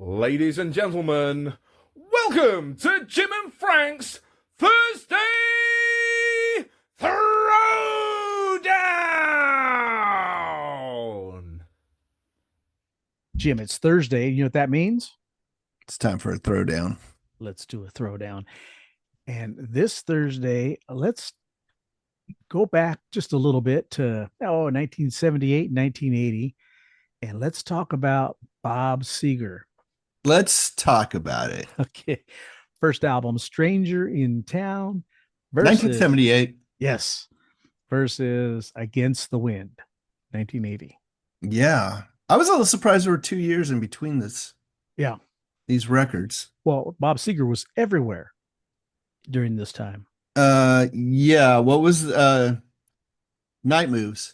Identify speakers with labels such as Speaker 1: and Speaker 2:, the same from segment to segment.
Speaker 1: Ladies and gentlemen, welcome to Jim and Frank's Thursday Throwdown!
Speaker 2: Jim, it's Thursday. You know what that means?
Speaker 3: It's time for a throwdown.
Speaker 2: Let's do a throwdown. And this Thursday, let's go back just a little bit to 1978, 1980, and let's talk about Bob Seger.
Speaker 3: Let's talk about it.
Speaker 2: Okay. First album, Stranger in Town versus
Speaker 3: 1978.
Speaker 2: Yes. Versus Against the Wind, 1980.
Speaker 3: Yeah. I was a little surprised there were 2 years in between
Speaker 2: Yeah.
Speaker 3: these records.
Speaker 2: Well, Bob Seger was everywhere during this time.
Speaker 3: Yeah. What was Night Moves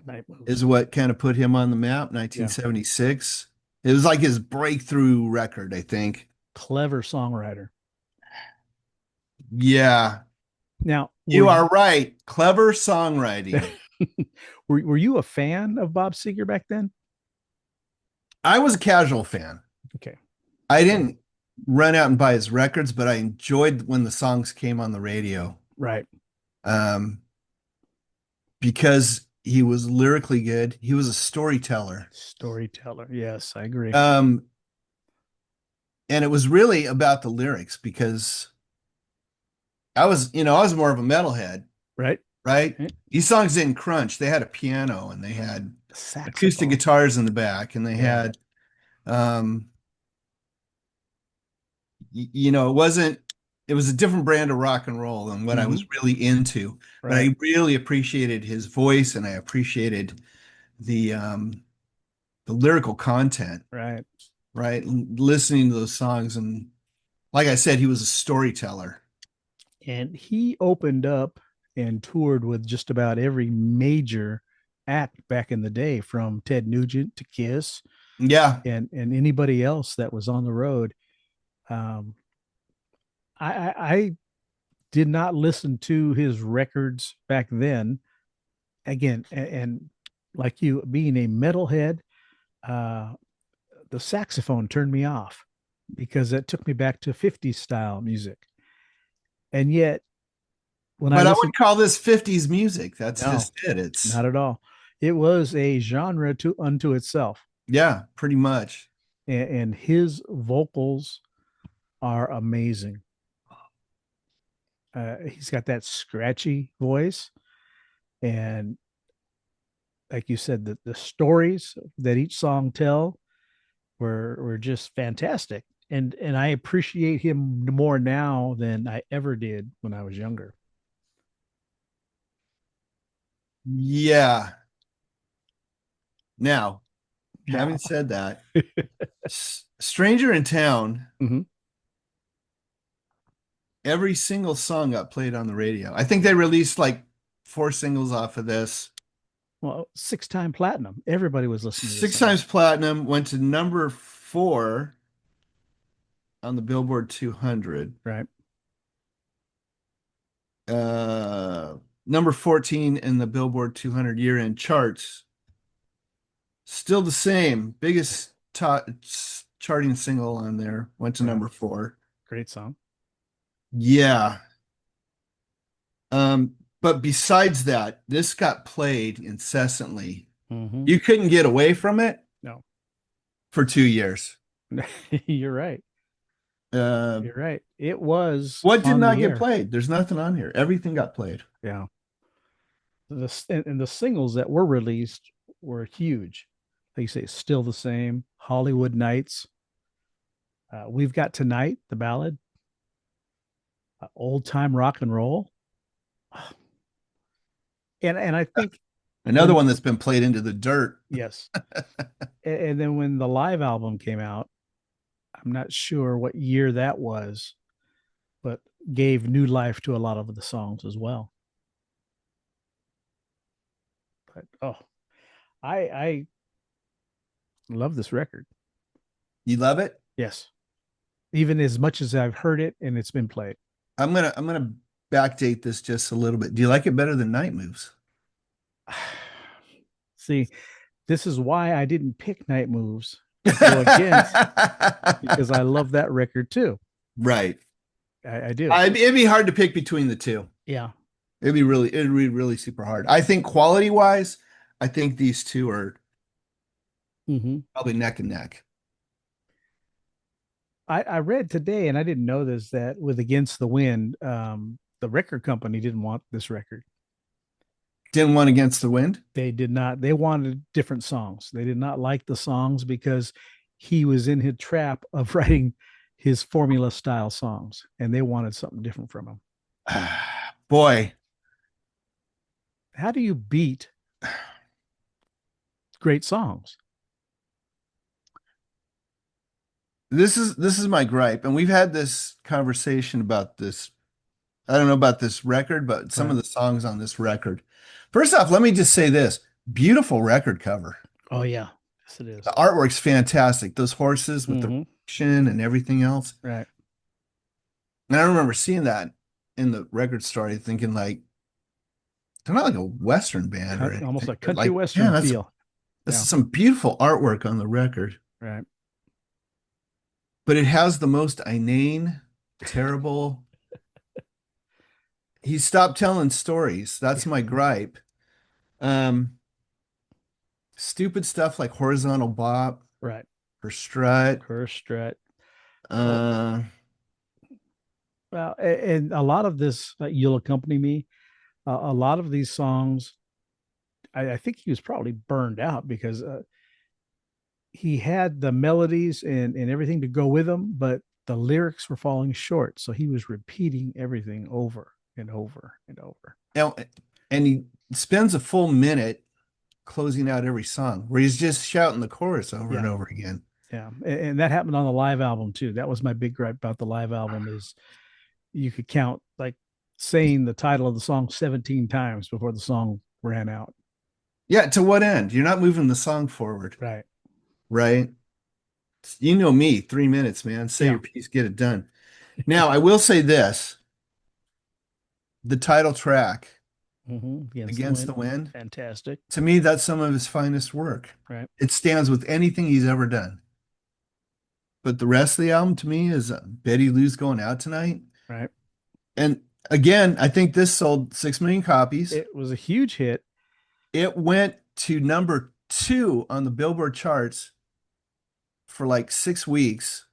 Speaker 2: Night Moves
Speaker 3: is what kind of put him on the map, 1976. It was like his breakthrough record, I think.
Speaker 2: Clever songwriter.
Speaker 3: Yeah.
Speaker 2: Now,
Speaker 3: you are right. Clever songwriting.
Speaker 2: were you a fan of Bob Seger back then?
Speaker 3: I was a casual fan.
Speaker 2: Okay.
Speaker 3: I didn't run out and buy his records, but I enjoyed when the songs came on the radio.
Speaker 2: Right.
Speaker 3: Because he was lyrically good. He was a storyteller.
Speaker 2: Yes, I agree.
Speaker 3: And it was really about the lyrics because I was more of a metalhead.
Speaker 2: Right.
Speaker 3: These songs didn't crunch. They had a piano and they had
Speaker 2: Saxophone.
Speaker 3: Acoustic guitars in the back, and they had, it was a different brand of rock and roll than what I was really into. But I really appreciated his voice, and I appreciated the lyrical content.
Speaker 2: Right.
Speaker 3: Listening to those songs, and like I said, he was a storyteller.
Speaker 2: And he opened up and toured with just about every major act back in the day, from Ted Nugent to Kiss.
Speaker 3: Yeah.
Speaker 2: And anybody else that was on the road. I did not listen to his records back then. Again, and like you, being a metalhead, the saxophone turned me off because it took me back to 50s style music. And yet,
Speaker 3: I wouldn't call this 50s music. That's just it. It's
Speaker 2: not at all. It was a genre unto itself.
Speaker 3: Yeah, pretty much.
Speaker 2: And his vocals are amazing. He's got that scratchy voice, and like you said, the stories that each song tell were just fantastic. And I appreciate him more now than I ever did when I was younger.
Speaker 3: Yeah. Now, having said that, Stranger in Town, every single song got played on the radio. I think they released like 4 singles off of this.
Speaker 2: Well, 6-time platinum. Everybody was listening to
Speaker 3: 6 times platinum, went to number 4 on the Billboard 200.
Speaker 2: Right.
Speaker 3: Number 14 in the Billboard 200 year-end charts. Still the same. Biggest charting single on there. Went to number 4.
Speaker 2: Great song.
Speaker 3: Yeah. But besides that, this got played incessantly. You couldn't get away from it.
Speaker 2: No.
Speaker 3: For 2 years.
Speaker 2: You're right. You're right. It was.
Speaker 3: What did not get played? There's nothing on here. Everything got played.
Speaker 2: Yeah. And the singles that were released were huge. Like you say, Still the Same, Hollywood Nights, We've Got Tonight, the ballad, Old Time Rock and Roll. And I think
Speaker 3: another one that's been played into the dirt.
Speaker 2: Yes. And then when the live album came out, I'm not sure what year that was, but gave new life to a lot of the songs as well. But I love this record.
Speaker 3: You love it?
Speaker 2: Yes. Even as much as I've heard it and it's been played.
Speaker 3: I'm gonna backdate this just a little bit. Do you like it better than Night Moves?
Speaker 2: See, this is why I didn't pick Night Moves, to go against because I love that record too.
Speaker 3: Right.
Speaker 2: I do.
Speaker 3: It'd be hard to pick between the two.
Speaker 2: Yeah.
Speaker 3: It'd be really super hard. I think quality wise, I think these two are
Speaker 2: Mm-hmm.
Speaker 3: probably neck and neck.
Speaker 2: I read today, and I didn't know this, that with Against the Wind, the record company didn't want this record.
Speaker 3: Didn't want Against the Wind.
Speaker 2: They did not. They wanted different songs. They did not like the songs because he was in his trap of writing his formula style songs, and they wanted something different from him.
Speaker 3: Boy,
Speaker 2: How do you beat great songs?
Speaker 3: this is my gripe, and we've had this conversation about this. I don't know about this record, but some of
Speaker 2: Right.
Speaker 3: the songs on this record. First off, let me just say this: beautiful record cover.
Speaker 2: Oh yeah, yes it is.
Speaker 3: The artwork's fantastic. Those horses with the
Speaker 2: Mhm.
Speaker 3: action and everything else.
Speaker 2: Right.
Speaker 3: And I remember seeing that in the record store, thinking like, they're not like a Western band or anything.
Speaker 2: Almost a
Speaker 3: but
Speaker 2: country
Speaker 3: like,
Speaker 2: western
Speaker 3: yeah,
Speaker 2: feel.
Speaker 3: this
Speaker 2: Yeah.
Speaker 3: is some beautiful artwork on the record.
Speaker 2: Right.
Speaker 3: But it has the most inane, terrible. He stopped telling stories. That's my gripe. Um, Stupid stuff like horizontal bop
Speaker 2: Right.
Speaker 3: or strut.
Speaker 2: Her strut.
Speaker 3: Uh,
Speaker 2: Well, and a lot of this, You'll Accompany Me, a lot of these songs, I think he was probably burned out because he had the melodies and everything to go with them, but the lyrics were falling short. So he was repeating everything over and over and over.
Speaker 3: now, and he spends a full minute closing out every song where he's just shouting the chorus over and
Speaker 2: Yeah.
Speaker 3: over again.
Speaker 2: Yeah. And that happened on the live album too. That was my big gripe about the live album is you could count like saying the title of the song 17 times before the song ran out.
Speaker 3: Yeah, to what end? You're not moving the song forward,
Speaker 2: Right.
Speaker 3: right? You know me, 3 minutes, man. Say
Speaker 2: Yeah.
Speaker 3: your piece, get it done. Now, I will say this: the title track,
Speaker 2: Mm-hmm.
Speaker 3: Against the Wind,
Speaker 2: Fantastic.
Speaker 3: to me, that's some of his finest work.
Speaker 2: Right.
Speaker 3: It stands with anything he's ever done. But the rest of the album to me is Betty Lou's Going Out Tonight.
Speaker 2: Right.
Speaker 3: And again, I think this sold 6 million copies.
Speaker 2: It was a huge hit.
Speaker 3: It went to number 2 on the Billboard charts for like 6 weeks.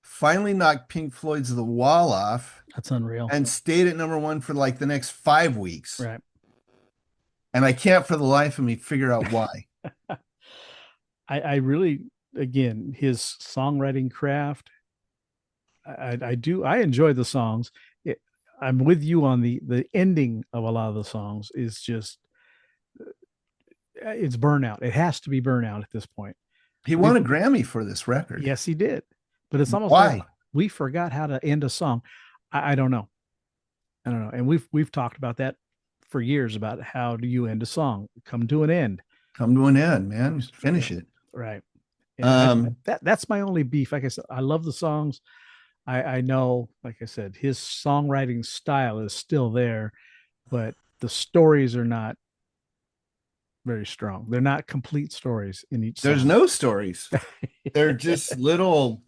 Speaker 3: Finally knocked Pink Floyd's The Wall off
Speaker 2: That's unreal.
Speaker 3: and stayed at number 1 for like the next 5 weeks.
Speaker 2: Right.
Speaker 3: And I can't for the life of me figure out why.
Speaker 2: I really, again, his songwriting craft. I enjoy the songs. I'm with you on the ending of a lot of the songs is just it's burnout. It has to be burnout at this point.
Speaker 3: He won a Grammy for this record.
Speaker 2: Yes, he did. But it's almost
Speaker 3: Why?
Speaker 2: like we forgot how to end a song. I don't know. I don't know. And we've talked about that for years about how do you end a song? Come to an end.
Speaker 3: Come to an end, man. Finish it.
Speaker 2: Right. And
Speaker 3: Um,
Speaker 2: that's my only beef. Like I said, I love the songs. I know, like I said, his songwriting style is still there, but the stories are not very strong. They're not complete stories in each
Speaker 3: There's
Speaker 2: song.
Speaker 3: no stories. They're just little,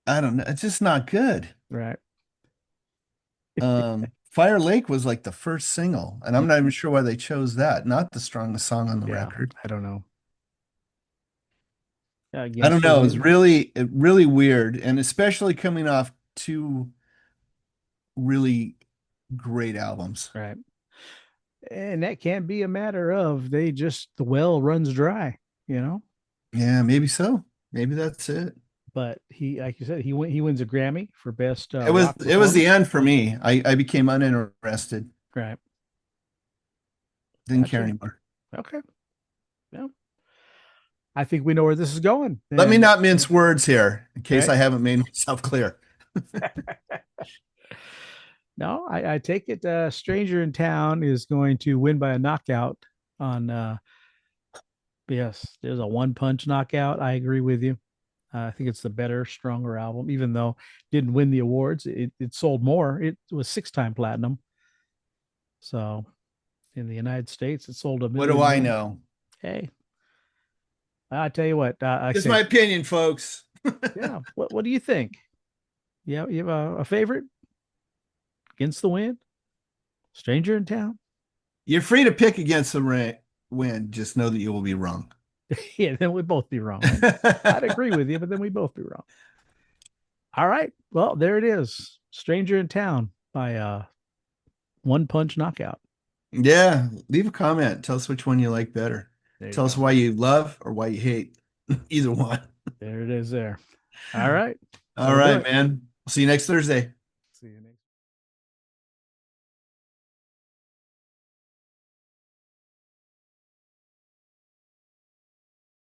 Speaker 3: I don't know. It's just not good.
Speaker 2: Right.
Speaker 3: Fire Lake was like the first single, and I'm not even sure why they chose that. Not the strongest song on the
Speaker 2: Yeah,
Speaker 3: record.
Speaker 2: I don't know. Yeah,
Speaker 3: I don't know. It was
Speaker 2: Against
Speaker 3: really weird, and especially coming off 2 really great albums.
Speaker 2: the Wind. Right. And that can be a matter of the well runs dry, you know.
Speaker 3: Yeah, maybe so. Maybe that's it.
Speaker 2: But he, like you said, he wins a Grammy for best.
Speaker 3: It was
Speaker 2: rock
Speaker 3: the
Speaker 2: performance.
Speaker 3: end for me. I became uninterested.
Speaker 2: Right.
Speaker 3: Didn't
Speaker 2: Gotcha.
Speaker 3: care anymore.
Speaker 2: Okay. Yeah. I think we know where this is going.
Speaker 3: Let me
Speaker 2: And-
Speaker 3: not mince words here in case
Speaker 2: Okay.
Speaker 3: I haven't made myself clear.
Speaker 2: No, I take it Stranger in Town is going to win by a knockout on yes, there's a one punch knockout. I agree with you. I think it's the better, stronger album, even though it didn't win the awards. It sold more. It was 6-time platinum. So in the United States, it sold a
Speaker 3: What
Speaker 2: million
Speaker 3: do I
Speaker 2: more.
Speaker 3: know?
Speaker 2: Hey, I tell you what, I
Speaker 3: Just
Speaker 2: say,
Speaker 3: my opinion, folks.
Speaker 2: yeah. What do you think? Yeah, you have a favorite against the wind? Stranger in town?
Speaker 3: You're free to pick against the wind. Just know that you will be wrong.
Speaker 2: Yeah, then we'd both be wrong. I'd agree with you, but then we both be wrong. All right. Well, there it is. Stranger in Town by One Punch Knockout.
Speaker 3: Yeah, leave a comment. Tell us which one you like better.
Speaker 2: There you
Speaker 3: Tell us
Speaker 2: go.
Speaker 3: why you love or why you hate either one.
Speaker 2: There it is there. All right.
Speaker 3: All
Speaker 2: That'll do
Speaker 3: right,
Speaker 2: it.
Speaker 3: man. See you next Thursday.